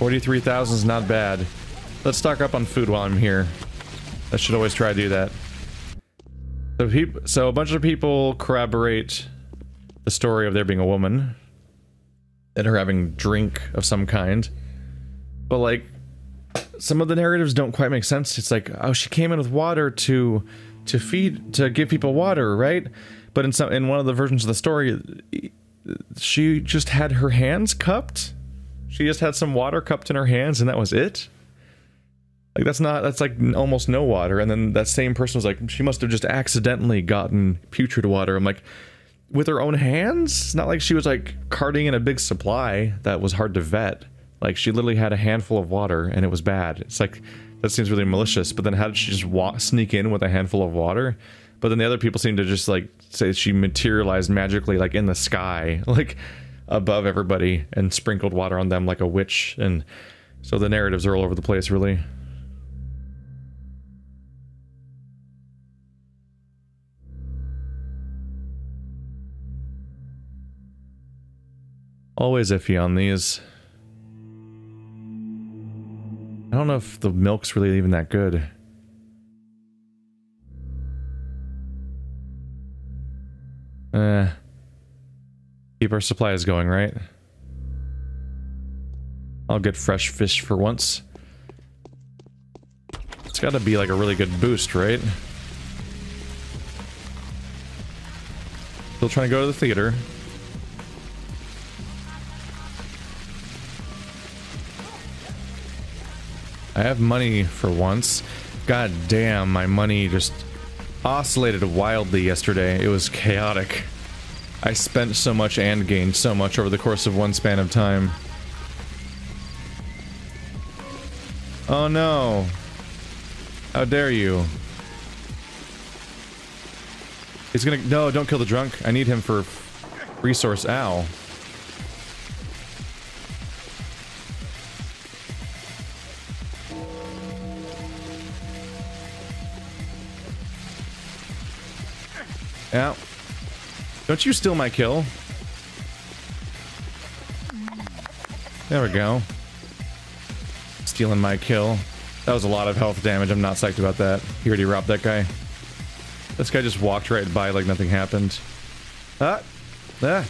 43,000 is not bad. Let's stock up on food while I'm here. I should always try to do that. So a bunch of people corroborate the story of there being a woman and her having drink of some kind. But like, some of the narratives don't quite make sense. It's like, oh, she came in with water to give people water, right? But in one of the versions of the story, she just had her hands cupped. She just had some water cupped in her hands and that was it. Like, that's like almost no water. And then that same person was like, she must have just accidentally gotten putrid water. I'm like, with her own hands? It's not like she was like carting in a big supply that was hard to vet. Like, she literally had a handful of water and it was bad. It's like, that seems really malicious. But then how did she just sneak in with a handful of water? But then the other people seem to just like say she materialized magically like in the sky, like above everybody and sprinkled water on them like a witch. And so the narratives are all over the place, really. Always iffy on these. I don't know if the milk's really even that good. Keep our supplies going, right? I'll get fresh fish for once. It's gotta be like a really good boost, right? Still trying to go to the theater. I have money for once. God damn, my money just oscillated wildly yesterday. It was chaotic. I spent so much and gained so much over the course of one span of time. Oh no. How dare you. He's gonna... No, don't kill the drunk. I need him for resource. Ow. Yeah. Don't you steal my kill? There we go. Stealing my kill. That was a lot of health damage. I'm not psyched about that. He already robbed that guy. This guy just walked right by like nothing happened. Ah! Ah!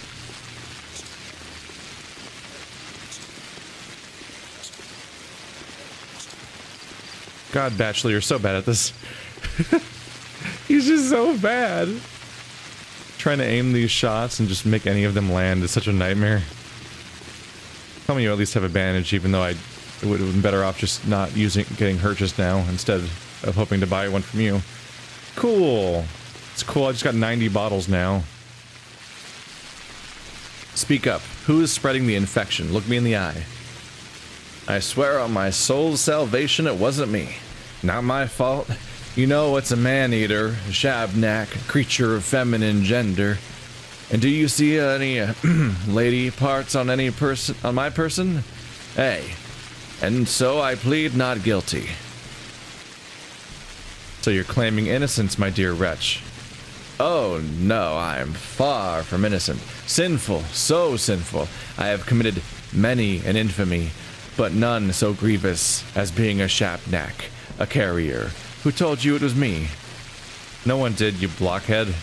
God, Bachelor, you're so bad at this. He's just so bad. Trying to aim these shots and just make any of them land is such a nightmare. Tell me you at least have advantage, even though it would have been better off just not getting hurt just now, instead of hoping to buy one from you. Cool. It's cool, I just got 90 bottles now. Speak up. Who is spreading the infection? Look me in the eye. I swear on my soul's salvation it wasn't me. Not my fault. You know it's a man-eater, a shabnak, a creature of feminine gender. And do you see any lady parts on any person, on my person? Hey. And so I plead not guilty. So you're claiming innocence, my dear wretch. Oh no, I am far from innocent. Sinful, so sinful. I have committed many an infamy, but none so grievous as being a shabnak, a carrier. Who told you it was me? No one did, you blockhead.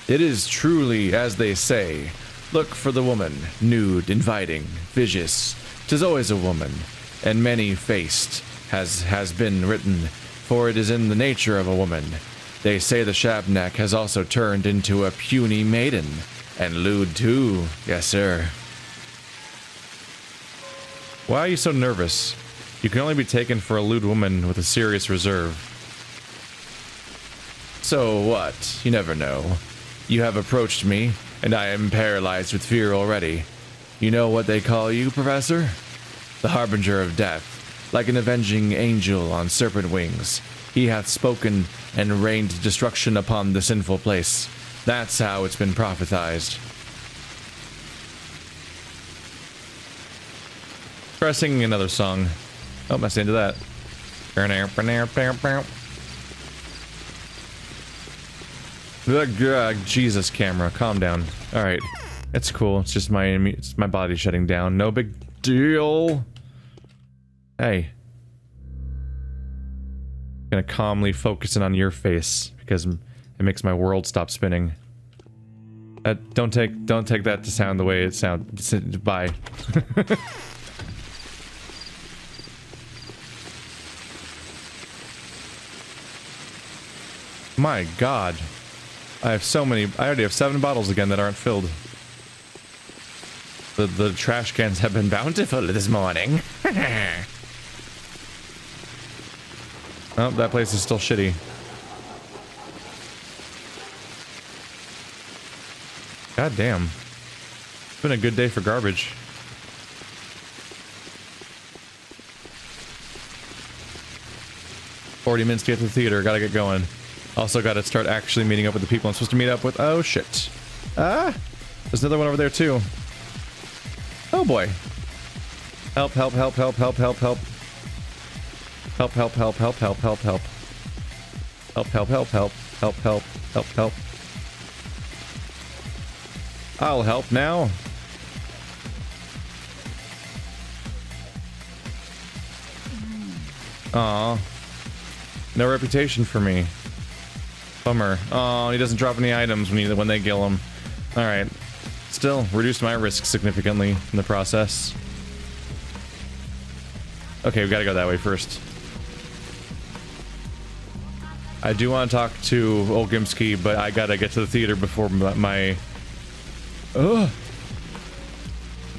It is truly as they say. Look for the woman, nude, inviting, vicious. 'Tis always a woman, and many-faced has been written, for it is in the nature of a woman. They say the shabnak has also turned into a puny maiden, and lewd too, yes sir. Why are you so nervous? You can only be taken for a lewd woman with a serious reserve. So what? You never know. You have approached me, and I am paralyzed with fear already. You know what they call you, Professor? The harbinger of death, like an avenging angel on serpent wings. He hath spoken and rained destruction upon the sinful place. That's how it's been prophesized. Try singing another song. Oh, that's the end of that. Jesus, camera, calm down. Alright, it's cool. It's just my body shutting down. No big deal. Hey. I'm gonna calmly focus in on your face because it makes my world stop spinning. Don't take that to sound the way it sounds. Bye. My god. I have so many. I already have 7 bottles again that aren't filled. The trash cans have been bountiful this morning. Oh, that place is still shitty. God damn. It's been a good day for garbage. "40 minutes to get to the theater, gotta get going. Also gotta start actually meeting up with the people I'm supposed to meet up with." Oh shit. Ah! There's another one over there too. Oh boy. Help, help, help, help, help, help, help. Help, help, help, help, help, help, help. Help, help, help, help, help, help, help, help. I'll help now. Aw. No reputation for me. Bummer. Oh, he doesn't drop any items when they kill him. Alright. Still, reduced my risk significantly in the process. Okay, we gotta go that way first. I do want to talk to Olgimsky, but I gotta get to the theater before my... Ugh!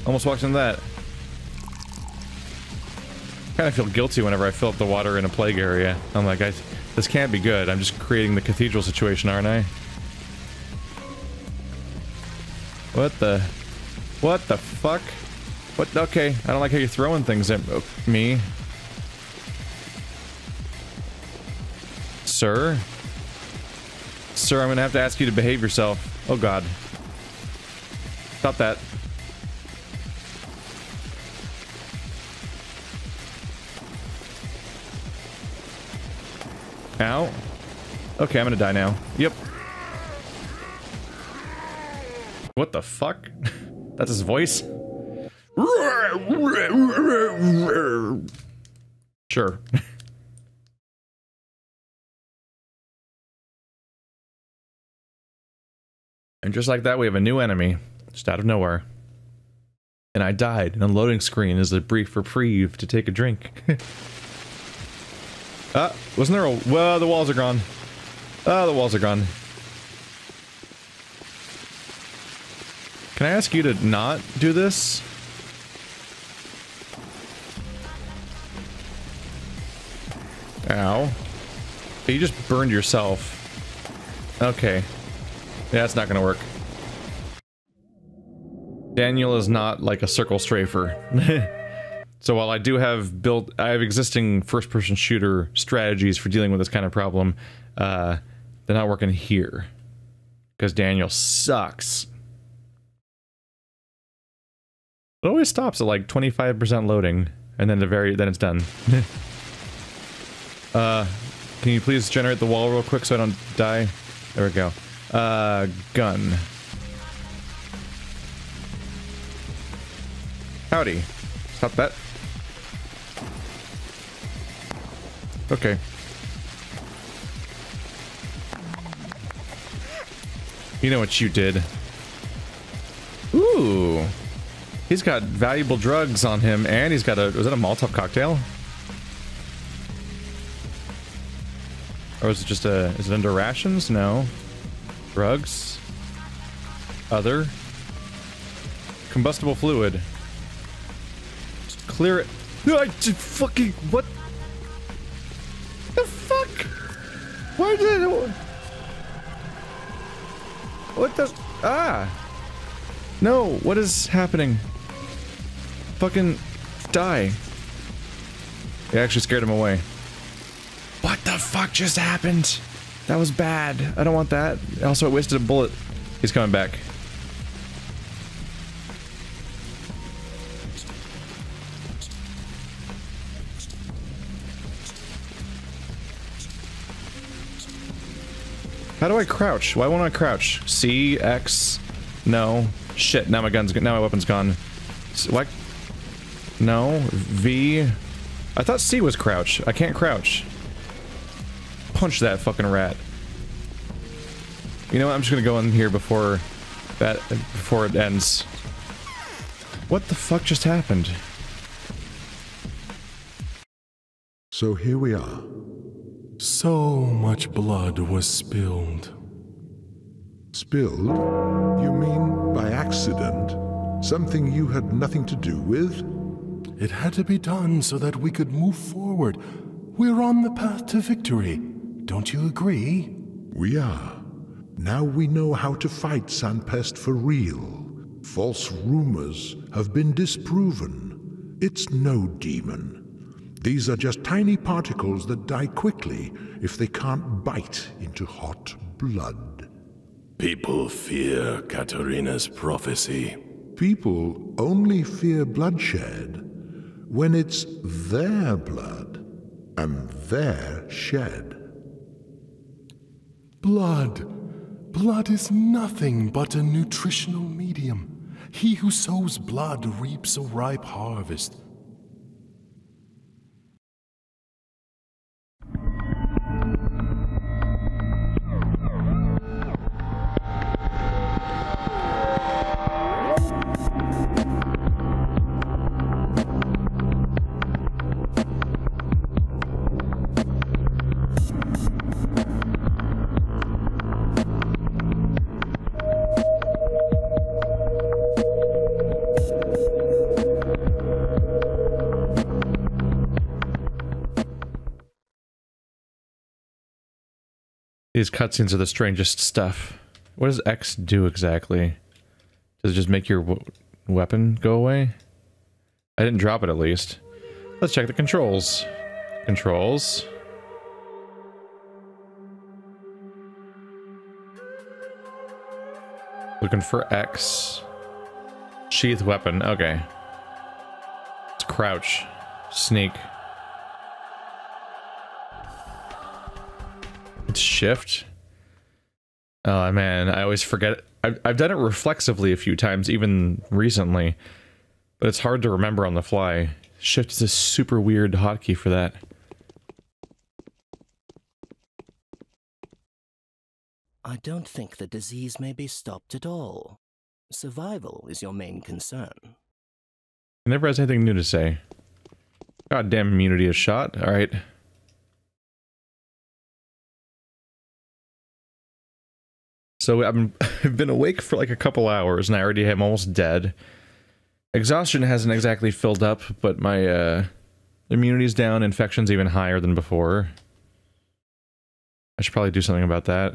Almost walked into that. Kind of feel guilty whenever I fill up the water in a plague area. I'm like, this can't be good. I'm just creating the cathedral situation, aren't I? What the fuck? What? Okay, I don't like how you're throwing things at me. Sir? Sir, I'm gonna have to ask you to behave yourself. Oh god. Stop that. Ow. Okay, I'm gonna die now. Yep. What the fuck? That's his voice? Sure. And just like that, we have a new enemy. Just out of nowhere. And I died. And a loading screen is a brief reprieve to take a drink. Wasn't there a... Well, the walls are gone. Oh, the walls are gone. Can I ask you to not do this? Ow. You just burned yourself. Okay. Yeah, that's not gonna work. Daniel is not like a circle strafer. So while I do have I have existing first-person shooter strategies for dealing with this kind of problem, they're not working here. Because Daniel sucks. It always stops at like 25% loading, and then then it's done. Can you please generate the wall real quick so I don't die? There we go. Gun. Howdy. Stop that. Okay. You know what you did. Ooh. He's got valuable drugs on him, and he's got was that a Molotov cocktail? Or is it just is it under rations? No. Drugs. Other. Combustible fluid. Just clear it. I just fucking... What? The fuck? Why did it... What the... Ah! No, what is happening? Fucking... Die. It actually scared him away. What the fuck just happened? That was bad. I don't want that. Also, I wasted a bullet. He's coming back. How do I crouch? Why won't I crouch? C, X, no. Shit, now my weapon's gone. What? No, V. I thought C was crouch. I can't crouch. Punch that fucking rat. You know what? I'm just gonna go in here before it ends. What the fuck just happened? So here we are. So much blood was spilled. Spilled? You mean by accident? Something you had nothing to do with? It had to be done so that we could move forward. We're on the path to victory. Don't you agree? We are. Now we know how to fight Sanpest for real. False rumors have been disproven. It's no demon. These are just tiny particles that die quickly if they can't bite into hot blood. People fear Katarina's prophecy. People only fear bloodshed when it's their blood and their shed. Blood. Blood is nothing but a nutritional medium. He who sows blood reaps a ripe harvest. These cutscenes are the strangest stuff. What does X do exactly? Does it just make your weapon go away? I didn't drop it at least. Let's check the controls. Controls. Looking for X. Sheath weapon. Okay. It's crouch. Sneak. It's shift. Oh man, I always forget. I've done it reflexively a few times, even recently, but it's hard to remember on the fly. Shift is a super weird hotkey for that. I don't think the disease may be stopped at all. Survival is your main concern. It never has anything new to say. Goddamn immunity is shot. Alright. So I've been awake for like a couple hours and I already am almost dead. Exhaustion hasn't exactly filled up, but my immunity's down, infection's even higher than before. I should probably do something about that.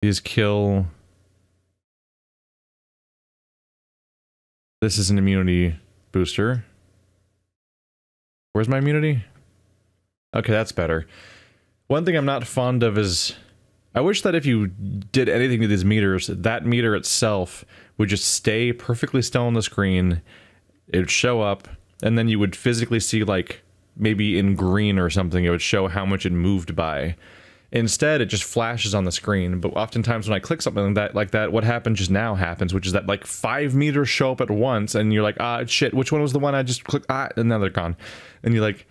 These kill... This is an immunity booster. Where's my immunity? Okay, that's better. One thing I'm not fond of is... I wish that if you did anything to these meters, that meter itself would just stay perfectly still on the screen. It would show up, and then you would physically see, like, maybe in green or something, it would show how much it moved by. Instead, it just flashes on the screen, but oftentimes when I click something like that, what happened just now happens, which is that, like, 5 meters show up at once, and you're like, ah, shit, which one was the one I just clicked? Ah, and now they're gone. And you're like,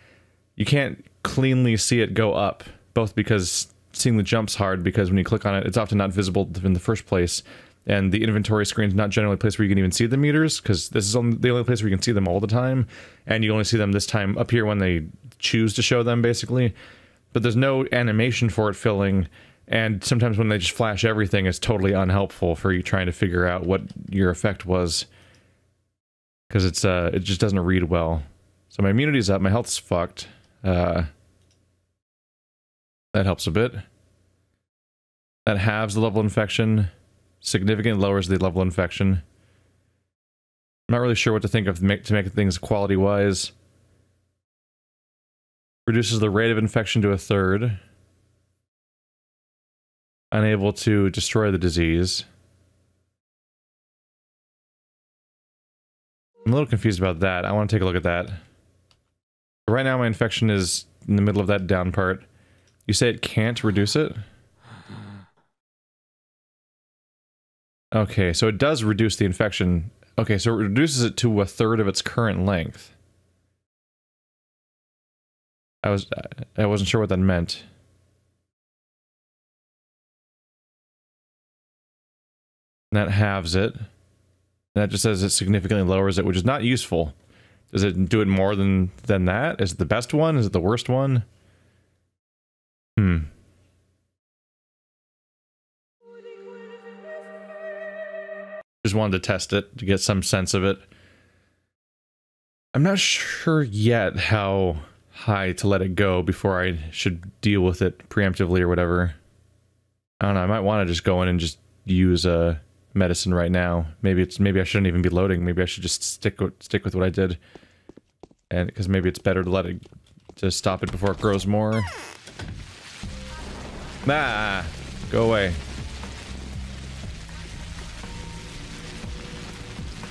you can't cleanly see it go up. Both because seeing the jump's hard, because when you click on it, it's often not visible in the first place, and the inventory screen is not generally a place where you can even see the meters, because this is the only place where you can see them all the time, and you only see them this time up here when they choose to show them, basically. But there's no animation for it filling, and sometimes when they just flash everything, it's totally unhelpful for you trying to figure out what your effect was, because it's it just doesn't read well. So my immunity's up, my health's fucked. That helps a bit. That halves the level of infection. Significantly lowers the level of infection. I'm not really sure what to think of to make things quality-wise. Reduces the rate of infection to 1/3. Unable to destroy the disease. I'm a little confused about that. I want to take a look at that. Right now my infection is in the middle of that down part. You say it can't reduce it? Okay, so it does reduce the infection. Okay, so it reduces it to a third of its current length. I wasn't sure what that meant. And that halves it. And that just says it significantly lowers it, which is not useful. Does it do it more than that? Is it the best one? Is it the worst one? Just wanted to test it to get some sense of it. I'm not sure yet how high to let it go before I should deal with it preemptively or whatever. I don't know, I might want to just go in and just use a medicine right now. Maybe I shouldn't even be loading. Maybe I should just stick with what I did. And because maybe it's better to stop it before it grows more. Nah, go away.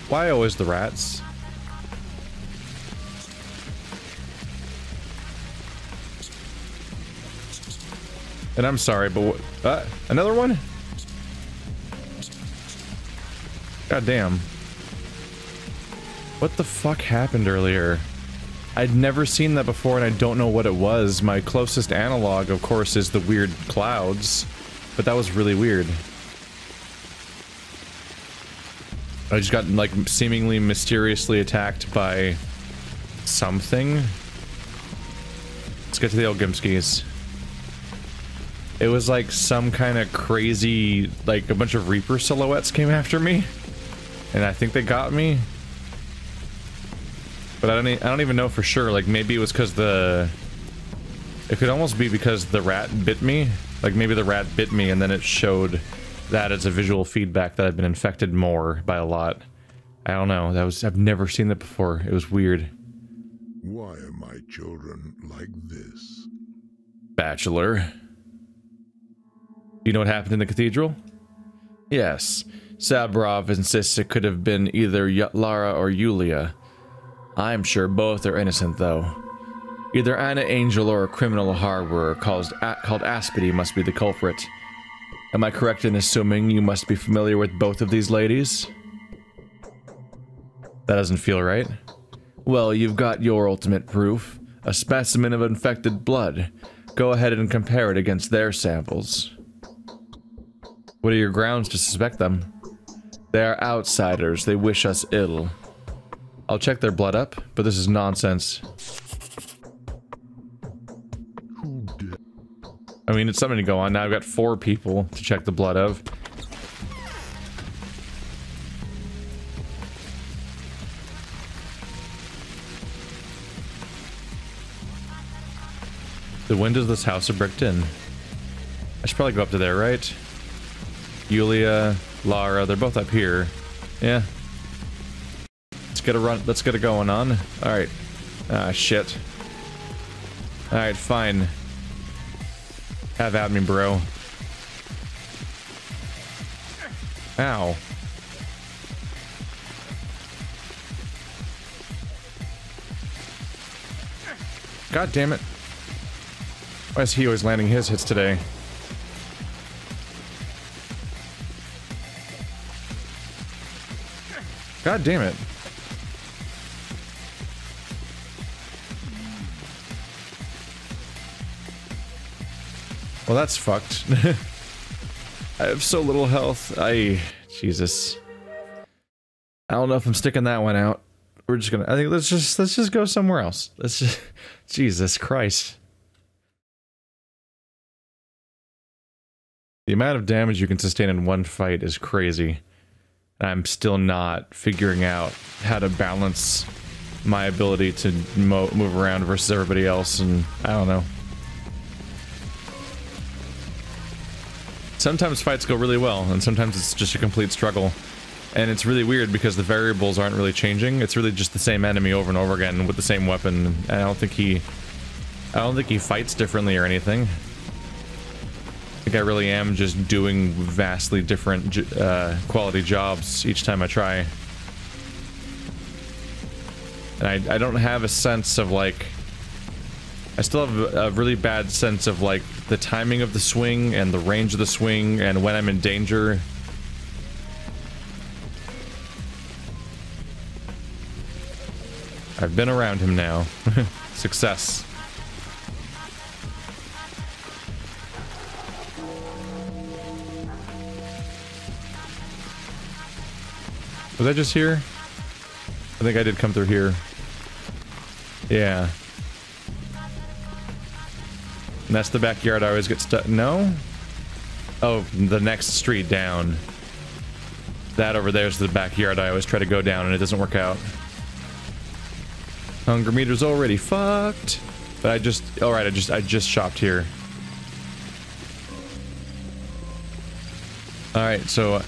Why always the rats? And I'm sorry, but another one? God damn. What the fuck happened earlier? I'd never seen that before and I don't know what it was. My closest analog, of course, is the weird clouds, but that was really weird. I just got, like, seemingly mysteriously attacked by something. Let's get to the old Gimskis. It was like some kind of crazy, like a bunch of Reaper silhouettes came after me. And I think they got me. But I don't even know for sure. Like, maybe it was because it could almost be because the rat bit me. Like, maybe the rat bit me and then it showed that as a visual feedback that I've been infected more by a lot. I don't know. I've never seen that before. It was weird. Why are my children like this? Bachelor. Do you know what happened in the cathedral? Yes. Sabrov insists it could have been either Lara or Yulia. I'm sure both are innocent, though. Either Anna Angel or a criminal harborer called Aspity must be the culprit. Am I correct in assuming you must be familiar with both of these ladies? That doesn't feel right. Well, you've got your ultimate proof. A specimen of infected blood. Go ahead and compare it against their samples. What are your grounds to suspect them? They are outsiders. They wish us ill. I'll check their blood up, but this is nonsense. I mean, it's something to go on. Now I've got 4 people to check the blood of. The windows of this house are bricked in. I should probably go up to there, right? Yulia, Lara, they're both up here. Yeah. Let's get it going on. Alright. Ah, shit. Alright, fine. Have at me, bro. Ow. God damn it. Why is he always landing his hits today? God damn it. Well, that's fucked. I have so little health. Jesus. I don't know if I'm sticking that one out. We're just gonna, I think let's just go somewhere else. Let's just, Jesus Christ. The amount of damage you can sustain in one fight is crazy. And I'm still not figuring out how to balance my ability to move around versus everybody else, and I don't know. Sometimes fights go really well, and sometimes it's just a complete struggle. And it's really weird because the variables aren't really changing. It's really just the same enemy over and over again with the same weapon. And I don't think he fights differently or anything. I think I really am just doing vastly different quality jobs each time I try. And I don't have a sense of, like... I still have a really bad sense of, like, the timing of the swing and the range of the swing and when I'm in danger. I've been around him now. Success. Was I just here? I think I did come through here. Yeah. And that's the backyard I always get stuck. No? Oh, the next street down. That over there is the backyard I always try to go down and it doesn't work out. Hunger meter's already fucked. But I just... Alright, I just shopped here. Alright, so...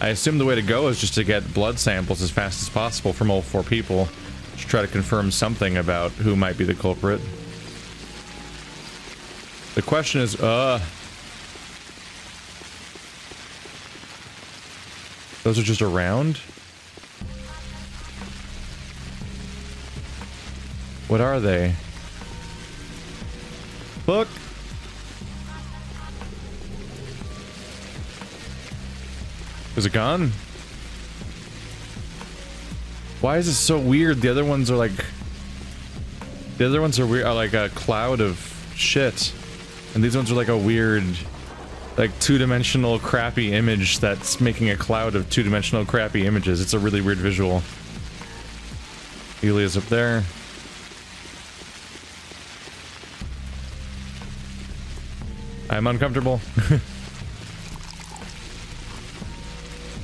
I assume the way to go is just to get blood samples as fast as possible from all 4 people. To try to confirm something about who might be the culprit. The question is, those are just around? What are they? Look! Is it gone? Why is it so weird? The other ones are like... The other ones are weird, are like a cloud of shit. And these ones are like a weird... Like two-dimensional crappy image that's making a cloud of two-dimensional crappy images. It's a really weird visual. Elia's up there. I'm uncomfortable.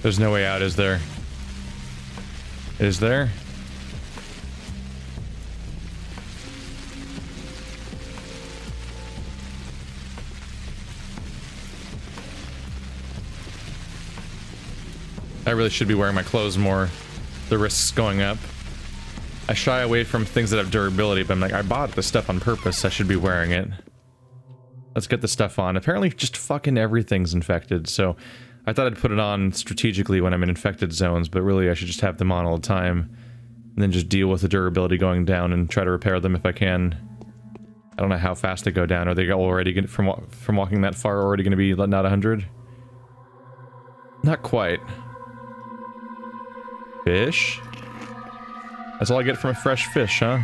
There's no way out, is there? Is there? I really should be wearing my clothes more. The risk's going up. I shy away from things that have durability, but I'm like, I bought this stuff on purpose. I should be wearing it. Let's get the stuff on. Apparently just fucking everything's infected, so... I thought I'd put it on strategically when I'm in infected zones, but really I should just have them on all the time. And then just deal with the durability going down and try to repair them if I can. I don't know how fast they go down. Are they already gonna, from walking that far already going to be not 100? Not quite. Fish? That's all I get from a fresh fish, huh?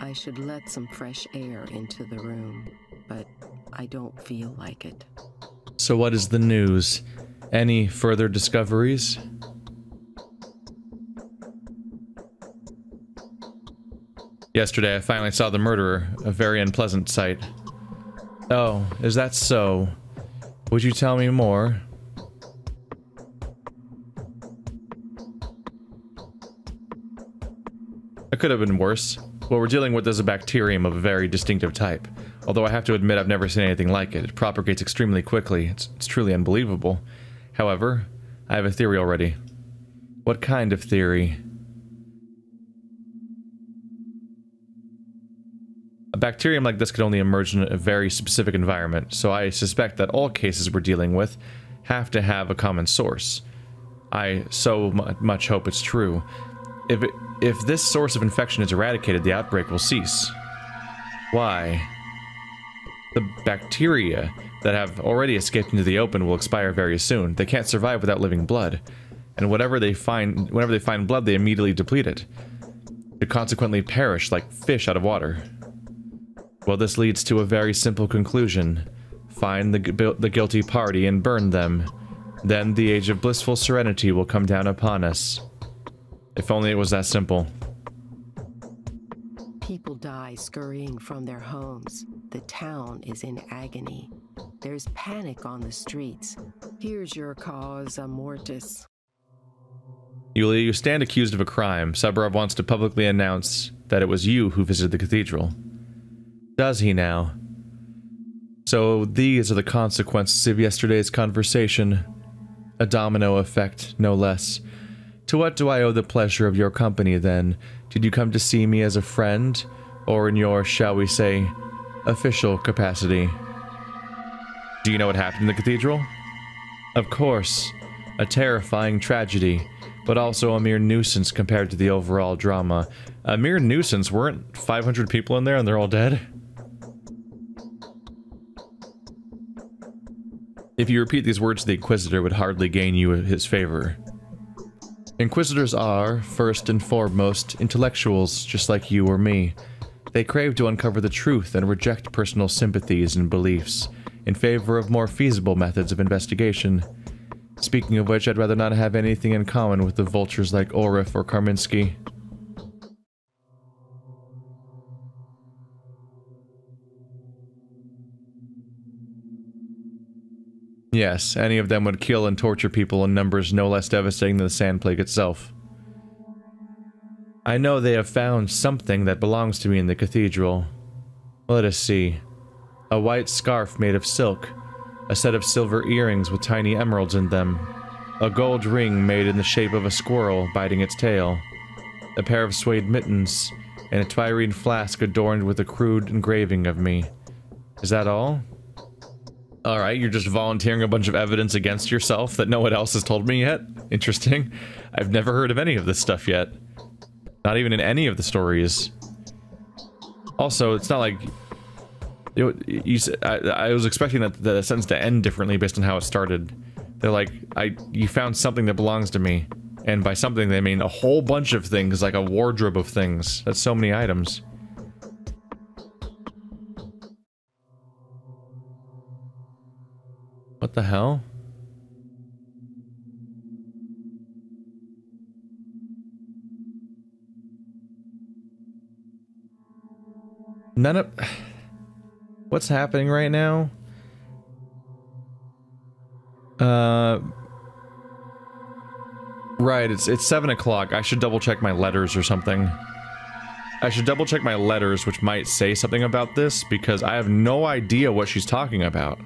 I should let some fresh air into the room, but I don't feel like it. So what is the news? Any further discoveries? Yesterday I finally saw the murderer, a very unpleasant sight. Oh, is that so? Would you tell me more? It could have been worse. What we're dealing with is a bacterium of a very distinctive type. Although I have to admit I've never seen anything like it. It propagates extremely quickly. It's truly unbelievable. However, I have a theory already. What kind of theory? A bacterium like this could only emerge in a very specific environment, so I suspect that all cases we're dealing with have to have a common source. I so much hope it's true. If this source of infection is eradicated, the outbreak will cease. Why? The bacteria that have already escaped into the open will expire very soon. They can't survive without living blood. And whenever they find blood, they immediately deplete it. They consequently perish like fish out of water. Well, this leads to a very simple conclusion. Find the guilty party and burn them. Then the age of blissful serenity will come down upon us. If only it was that simple. People die scurrying from their homes. The town is in agony. There's panic on the streets. Here's your causa mortis. Yulia, you stand accused of a crime. Subarov wants to publicly announce that it was you who visited the cathedral. Does he now? So these are the consequences of yesterday's conversation. A domino effect, no less. To what do I owe the pleasure of your company, then? Did you come to see me as a friend, or in your, shall we say, official capacity? Do you know what happened in the cathedral? Of course. A terrifying tragedy, but also a mere nuisance compared to the overall drama. A mere nuisance? Weren't 500 people in there and they're all dead? If you repeat these words to the Inquisitor, it would hardly gain you his favor. Inquisitors are, first and foremost, intellectuals just like you or me. They crave to uncover the truth and reject personal sympathies and beliefs in favor of more feasible methods of investigation. Speaking of which, I'd rather not have anything in common with the vultures like Orif or Karminski. Yes, any of them would kill and torture people in numbers no less devastating than the Sand Plague itself. I know they have found something that belongs to me in the cathedral. Let us see. A white scarf made of silk, a set of silver earrings with tiny emeralds in them, a gold ring made in the shape of a squirrel biting its tail, a pair of suede mittens, and a Twyrene flask adorned with a crude engraving of me. Is that all? Alright, you're just volunteering a bunch of evidence against yourself that no one else has told me yet? Interesting. I've never heard of any of this stuff yet. Not even in any of the stories. Also, it's not like... I was expecting the sentence to end differently based on how it started. They're like, you found something that belongs to me. And by something, they mean a whole bunch of things, like a wardrobe of things. That's so many items. What the hell? None of... What's happening right now? Right, it's 7 o'clock. I should double check my letters or something. I should double check my letters, which might say something about this, because I have no idea what she's talking about.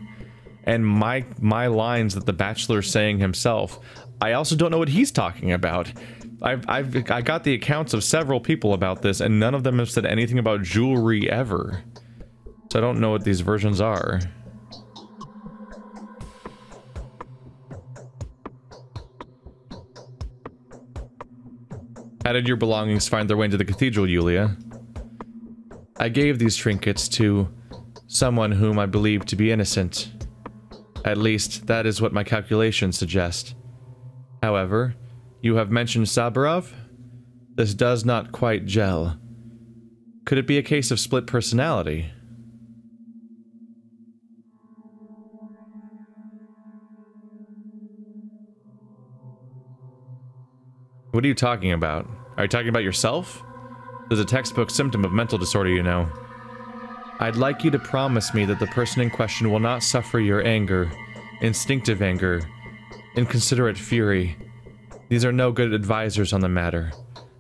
And my lines that the Bachelor's saying himself, I also don't know what he's talking about. I got the accounts of several people about this, and none of them have said anything about jewelry ever. So I don't know what these versions are. How did your belongings find their way into the cathedral, Yulia? I gave these trinkets to someone whom I believe to be innocent. At least, that is what my calculations suggest. However, you have mentioned Saburov? This does not quite gel. Could it be a case of split personality? What are you talking about? Are you talking about yourself? There's a textbook symptom of mental disorder, you know. I'd like you to promise me that the person in question will not suffer your anger, instinctive anger, inconsiderate fury. These are no good advisors on the matter.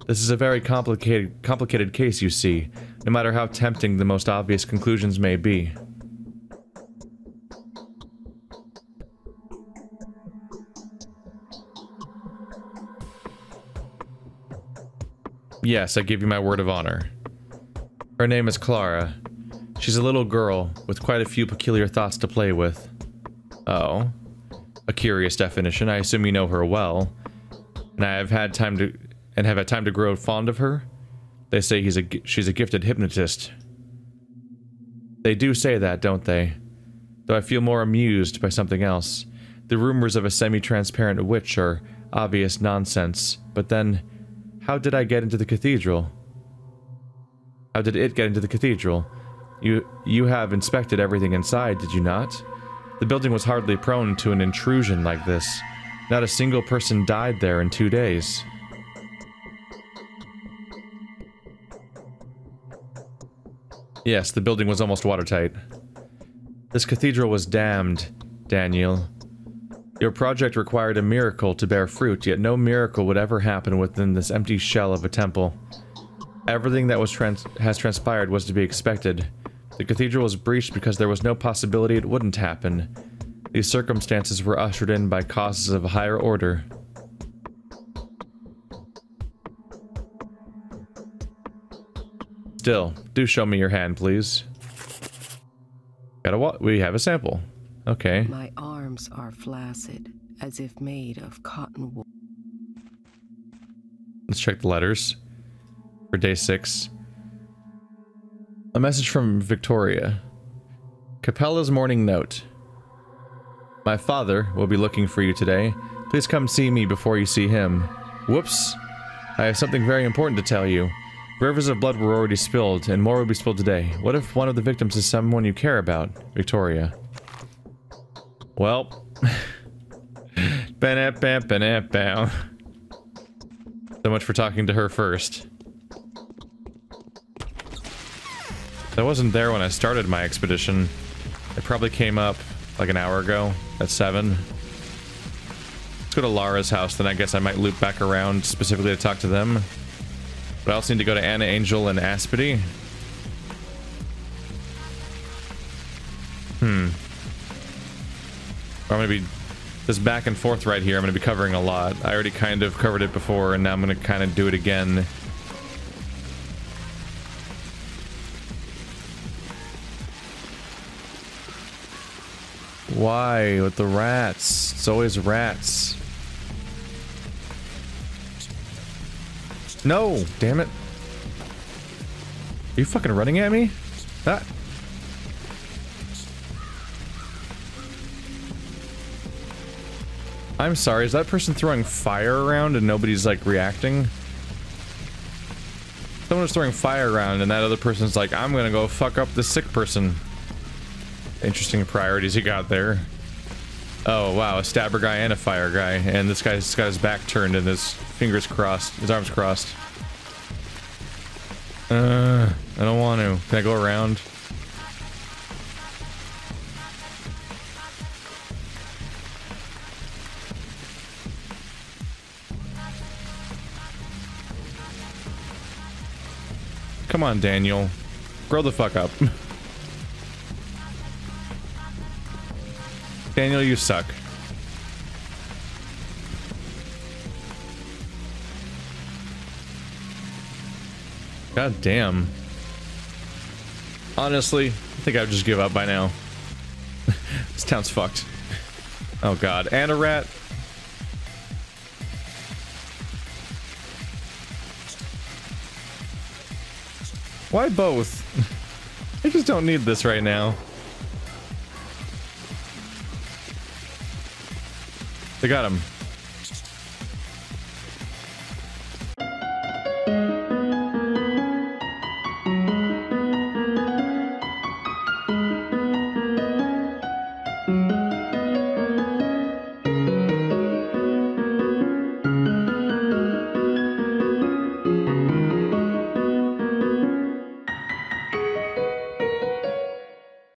This is a very complicated case, you see, no matter how tempting the most obvious conclusions may be. Yes, I give you my word of honor. Her name is Clara. She's a little girl with quite a few peculiar thoughts to play with. Oh. A curious definition. I assume you know her well. And have had time to grow fond of her? They say she's a gifted hypnotist. They do say that, don't they? Though I feel more amused by something else. The rumors of a semi-transparent witch are obvious nonsense, but then... How did I get into the cathedral? How did it get into the cathedral? You have inspected everything inside, did you not? The building was hardly prone to an intrusion like this. Not a single person died there in 2 days. Yes, the building was almost watertight. This cathedral was damned, Daniel. Your project required a miracle to bear fruit, yet no miracle would ever happen within this empty shell of a temple. Everything that has transpired was to be expected. The cathedral was breached because there was no possibility it wouldn't happen. These circumstances were ushered in by causes of a higher order. Still, do show me your hand, please. We have a sample. Okay. My arms are flaccid, as if made of cotton wool. Let's check the letters for day 6. A message from Victoria. Capella's morning note. My father will be looking for you today. Please come see me before you see him. Whoops. I have something very important to tell you. Rivers of blood were already spilled, and more will be spilled today. What if one of the victims is someone you care about? Victoria. Well. Ba-da-ba-ba-da-ba. So much for talking to her first. I wasn't there when I started my expedition. It probably came up like an hour ago at 7. Let's go to Lara's house, then I guess I might loop back around specifically to talk to them. But I also need to go to Anna, Angel, and Aspity. I'm gonna be this back and forth right here. I'm gonna be covering a lot. I already kind of covered it before, and now I'm gonna kind of do it again. Why with the rats? It's always rats. No, damn it. Are you fucking running at me? That. I'm sorry, is that person throwing fire around and nobody's like reacting? Someone was throwing fire around and that other person's like, I'm gonna go fuck up this sick person. Interesting priorities you got there. Oh wow, a stabber guy and a fire guy, and this guy's got his back turned and his fingers crossed, his arms crossed. I don't want to. Can I go around? Come on, Daniel. Grow the fuck up. Daniel, you suck. God damn. Honestly, I think I would just give up by now. This town's fucked. Oh god, and a rat. Why both? I just don't need this right now. They got him.